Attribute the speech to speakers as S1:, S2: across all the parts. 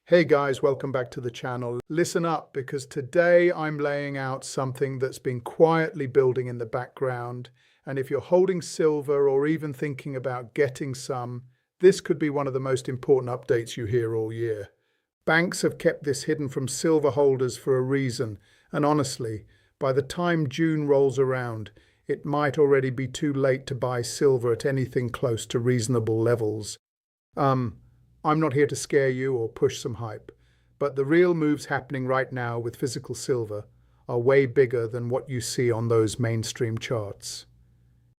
S1: Hey guys, welcome back to the channel. Listen up because today I'm laying out something that's been quietly building in the background. And if you're holding silver or even thinking about getting some, this could be one of the most important updates you hear all year. Banks have kept this hidden from silver holders for a reason. And honestly, by the time June rolls around, it might already be too late to buy silver at anything close to reasonable levels. I'm not here to scare you or push some hype, but the real moves happening right now with physical silver are way bigger than what you see on those mainstream charts.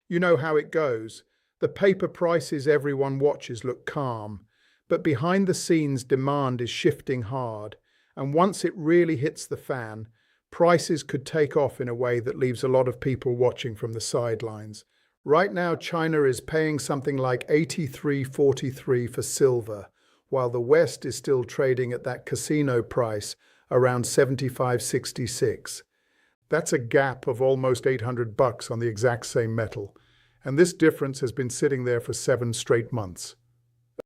S1: You know how it goes. The paper prices everyone watches look calm, but behind the scenes demand is shifting hard, and once it really hits the fan, prices could take off in a way that leaves a lot of people watching from the sidelines. Right now, China is paying something like 83.43 for silver, while the West is still trading at that casino price around 75.66. That's a gap of almost $800 on the exact same metal, and this difference has been sitting there for 7 straight months.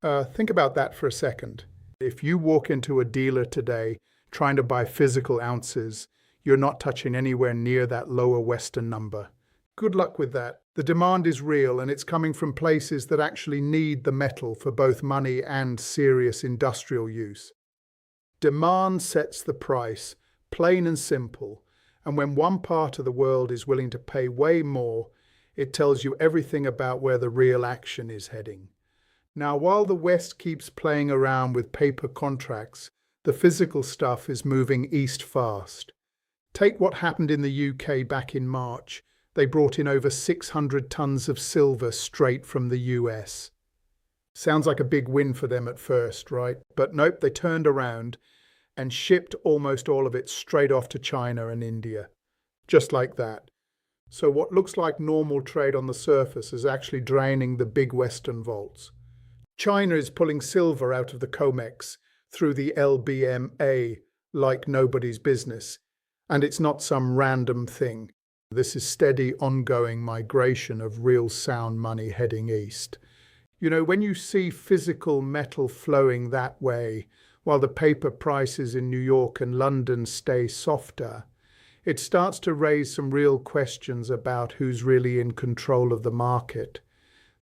S1: Think about that for a second. If you walk into a dealer today trying to buy physical ounces, you're not touching anywhere near that lower Western number. Good luck with that. The demand is real, and it's coming from places that actually need the metal for both money and serious industrial use. Demand sets the price, plain and simple, and when one part of the world is willing to pay way more, it tells you everything about where the real action is heading. Now, while the West keeps playing around with paper contracts, the physical stuff is moving east fast. Take what happened in the UK back in March. They brought in over 600 tons of silver straight from the US. Sounds like a big win for them at first, right? But nope, they turned around and shipped almost all of it straight off to China and India. Just like that. So what looks like normal trade on the surface is actually draining the big Western vaults. China is pulling silver out of the COMEX through the LBMA like nobody's business. And it's not some random thing. This is steady, ongoing migration of real sound money heading east. You know, when you see physical metal flowing that way, while the paper prices in New York and London stay softer, it starts to raise some real questions about who's really in control of the market.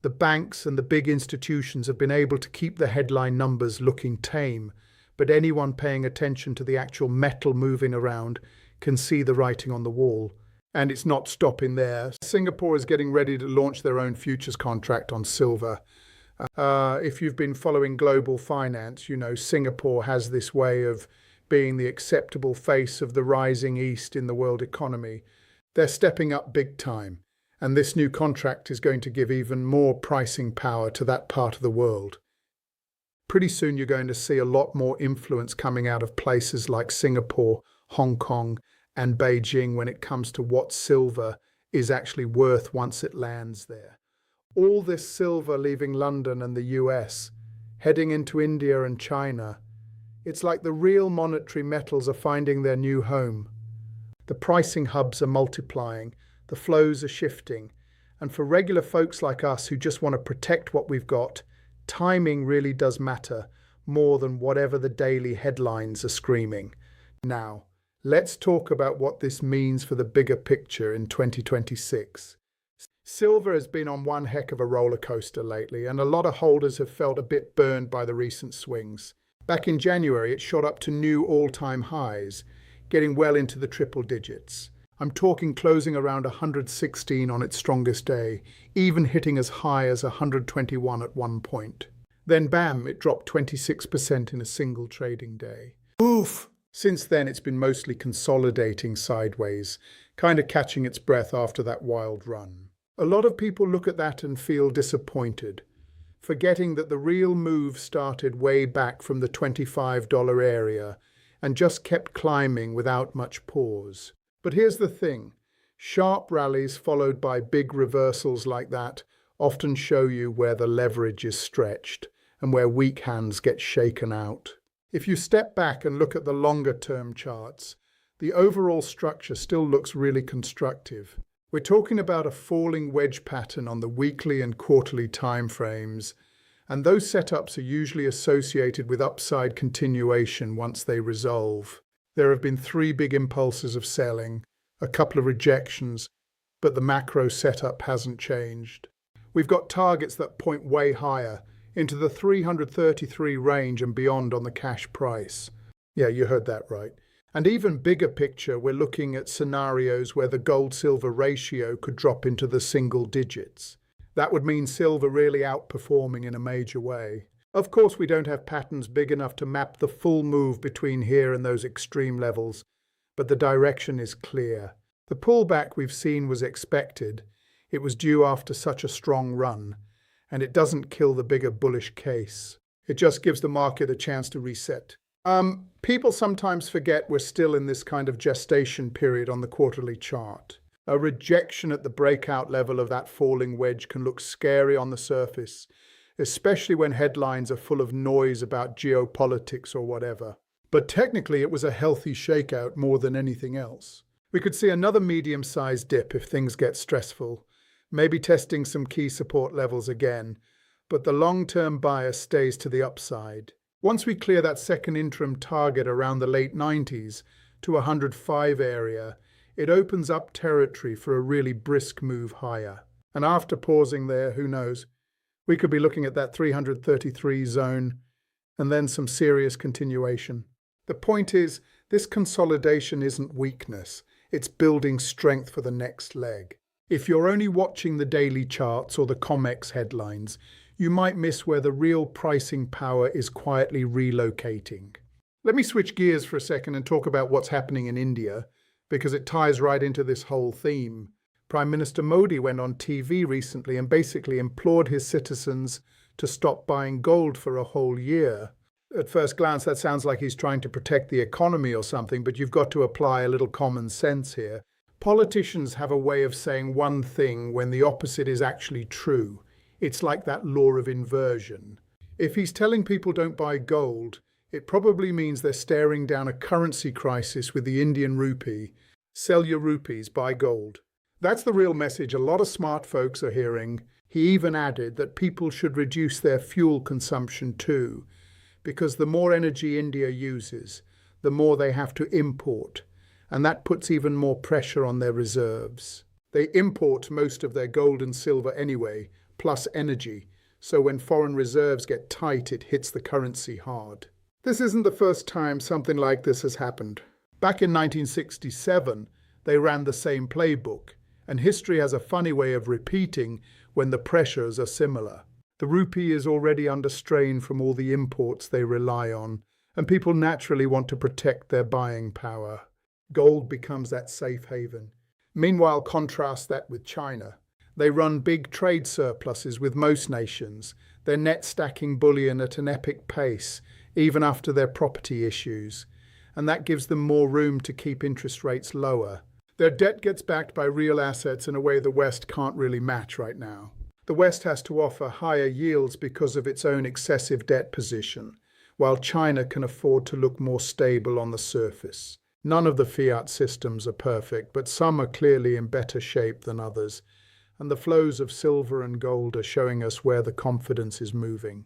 S1: The banks and the big institutions have been able to keep the headline numbers looking tame, but anyone paying attention to the actual metal moving around can see the writing on the wall. And it's not stopping there. Singapore is getting ready to launch their own futures contract on silver. If you've been following global finance, you know Singapore has this way of being the acceptable face of the rising East in the world economy. They're stepping up big time, and this new contract is going to give even more pricing power to that part of the world. Pretty soon you're going to see a lot more influence coming out of places like Singapore, Hong Kong, and Beijing when it comes to what silver is actually worth once it lands there. All this silver leaving London and the US, heading into India and China, it's like the real monetary metals are finding their new home. The pricing hubs are multiplying, the flows are shifting, and for regular folks like us who just want to protect what we've got, timing really does matter more than whatever the daily headlines are screaming. Now, let's talk about what this means for the bigger picture in 2026. Silver has been on one heck of a roller coaster lately, and a lot of holders have felt a bit burned by the recent swings. Back in January, it shot up to new all-time highs, getting well into the triple digits. I'm talking closing around 116 on its strongest day, even hitting as high as 121 at one point. Then bam, it dropped 26% in a single trading day. Oof! Since then, it's been mostly consolidating sideways, kind of catching its breath after that wild run. A lot of people look at that and feel disappointed, forgetting that the real move started way back from the $25 area and just kept climbing without much pause. But here's the thing, sharp rallies followed by big reversals like that often show you where the leverage is stretched and where weak hands get shaken out. If you step back and look at the longer-term charts, the overall structure still looks really constructive. We're talking about a falling wedge pattern on the weekly and quarterly timeframes, And those setups are usually associated with upside continuation once they resolve. There have been three big impulses of selling, a couple of rejections, but the macro setup hasn't changed. We've got targets that point way higher, into the 333 range and beyond on the cash price. Yeah, you heard that right. And even bigger picture, we're looking at scenarios where the gold-silver ratio could drop into the single digits. That would mean silver really outperforming in a major way. Of course, we don't have patterns big enough to map the full move between here and those extreme levels, but the direction is clear. The pullback we've seen was expected. It was due after such a strong run, and it doesn't kill the bigger bullish case. It just gives the market a chance to reset. People sometimes forget we're still in this kind of gestation period on the quarterly chart. A rejection at the breakout level of that falling wedge can look scary on the surface, especially when headlines are full of noise about geopolitics or whatever. But technically it was a healthy shakeout more than anything else. We could see another medium-sized dip if things get stressful, maybe testing some key support levels again, but the long-term bias stays to the upside. Once we clear that second interim target around the late 90s to 105 area, it opens up territory for a really brisk move higher. And after pausing there, who knows, we could be looking at that 333 zone and then some serious continuation. The point is, this consolidation isn't weakness, it's building strength for the next leg. If you're only watching the daily charts or the COMEX headlines, you might miss where the real pricing power is quietly relocating. Let me switch gears for a second and talk about what's happening in India, because it ties right into this whole theme. Prime Minister Modi went on TV recently and basically implored his citizens to stop buying gold for a whole year. At first glance, that sounds like he's trying to protect the economy or something, but you've got to apply a little common sense here. Politicians have a way of saying one thing when the opposite is actually true. It's like that law of inversion. If he's telling people don't buy gold, it probably means they're staring down a currency crisis with the Indian rupee. Sell your rupees, buy gold. That's the real message a lot of smart folks are hearing. He even added that people should reduce their fuel consumption too, because the more energy India uses, the more they have to import, and that puts even more pressure on their reserves. They import most of their gold and silver anyway, plus energy, so when foreign reserves get tight, it hits the currency hard. This isn't the first time something like this has happened. Back in 1967, they ran the same playbook, and history has a funny way of repeating when the pressures are similar. The rupee is already under strain from all the imports they rely on, and people naturally want to protect their buying power. Gold becomes that safe haven. Meanwhile, contrast that with China. They run big trade surpluses with most nations. They're net stacking bullion at an epic pace, even after their property issues, and that gives them more room to keep interest rates lower. Their debt gets backed by real assets in a way the West can't really match right now. The West has to offer higher yields because of its own excessive debt position, while China can afford to look more stable on the surface. None of the fiat systems are perfect, but some are clearly in better shape than others, and the flows of silver and gold are showing us where the confidence is moving.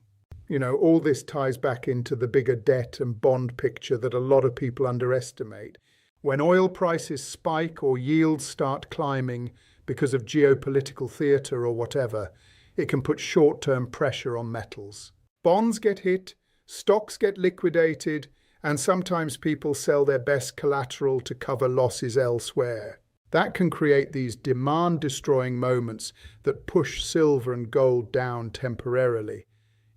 S1: All this ties back into the bigger debt and bond picture that a lot of people underestimate. When oil prices spike or yields start climbing because of geopolitical theatre or whatever, it can put short-term pressure on metals. Bonds get hit, stocks get liquidated, and sometimes people sell their best collateral to cover losses elsewhere. That can create these demand-destroying moments that push silver and gold down temporarily,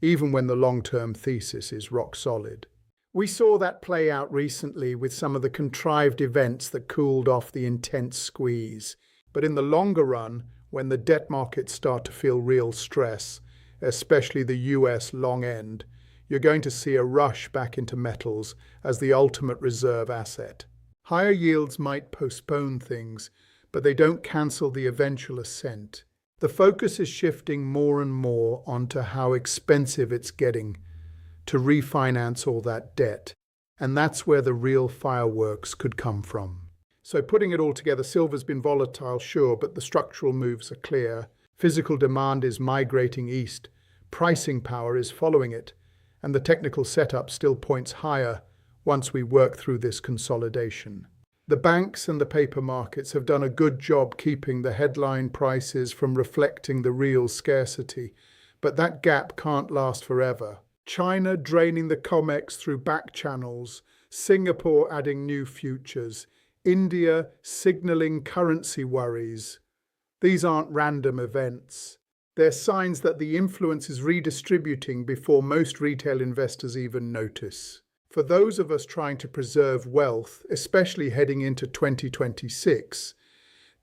S1: even when the long-term thesis is rock solid. We saw that play out recently with some of the contrived events that cooled off the intense squeeze. But in the longer run, when the debt markets start to feel real stress, especially the US long end, you're going to see a rush back into metals as the ultimate reserve asset. Higher yields might postpone things, but they don't cancel the eventual ascent. The focus is shifting more and more onto how expensive it's getting to refinance all that debt, and that's where the real fireworks could come from. So putting it all together, silver's been volatile, sure, but the structural moves are clear. Physical demand is migrating east, Pricing power is following it, and the technical setup still points higher once we work through this consolidation. The banks and the paper markets have done a good job keeping the headline prices from reflecting the real scarcity, but that gap can't last forever. China draining the COMEX through back channels, Singapore adding new futures, India signaling currency worries. These aren't random events. They're signs that the influence is redistributing before most retail investors even notice. For those of us trying to preserve wealth, especially heading into 2026,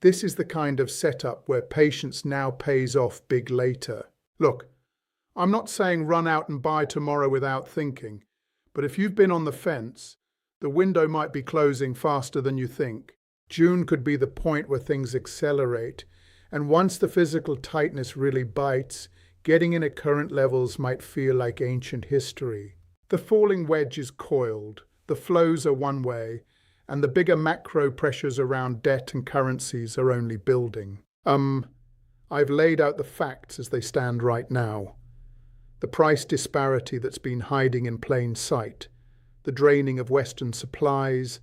S1: this is the kind of setup where patience now pays off big later. Look, I'm not saying run out and buy tomorrow without thinking, but if you've been on the fence, the window might be closing faster than you think. June could be the point where things accelerate, and once the physical tightness really bites, getting in at current levels might feel like ancient history. The falling wedge is coiled, the flows are one way, and the bigger macro pressures around debt and currencies are only building. I've laid out the facts as they stand right now. The price disparity that's been hiding in plain sight, the draining of Western supplies,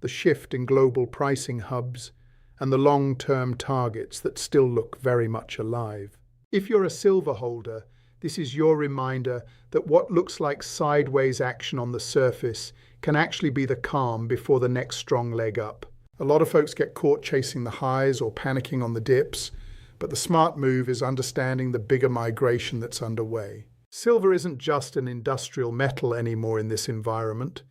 S1: the shift in global pricing hubs, and the long-term targets that still look very much alive. If you're a silver holder, this is your reminder that what looks like sideways action on the surface can actually be the calm before the next strong leg up. A lot of folks get caught chasing the highs or panicking on the dips, but the smart move is understanding the bigger migration that's underway. Silver isn't just an industrial metal anymore in this environment.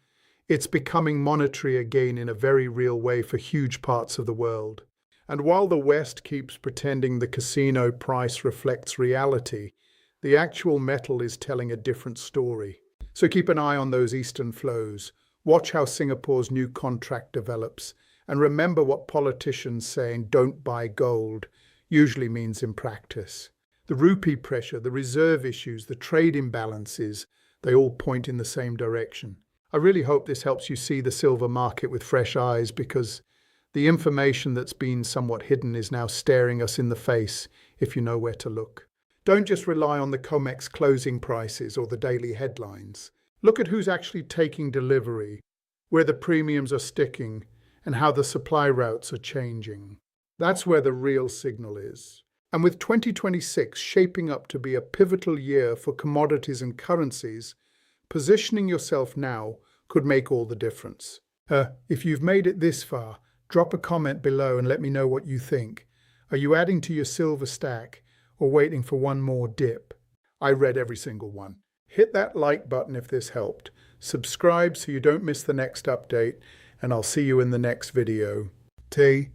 S1: It's becoming monetary again in a very real way for huge parts of the world. And while the West keeps pretending the casino price reflects reality, the actual metal is telling a different story. So keep an eye on those eastern flows. Watch how Singapore's new contract develops. And remember what politicians saying "don't buy gold" usually means in practice. The rupee pressure, the reserve issues, the trade imbalances, they all point in the same direction. I really hope this helps you see the silver market with fresh eyes, because the information that's been somewhat hidden is now staring us in the face if you know where to look. Don't just rely on the COMEX closing prices or the daily headlines. Look at who's actually taking delivery, where the premiums are sticking, and how the supply routes are changing. That's where the real signal is. And with 2026 shaping up to be a pivotal year for commodities and currencies, positioning yourself now could make all the difference. If you've made it this far, drop a comment below and let me know what you think. Are you adding to your silver stack or waiting for one more dip? I read every single one. Hit that like button if this helped. Subscribe so you don't miss the next update, and I'll see you in the next video. T.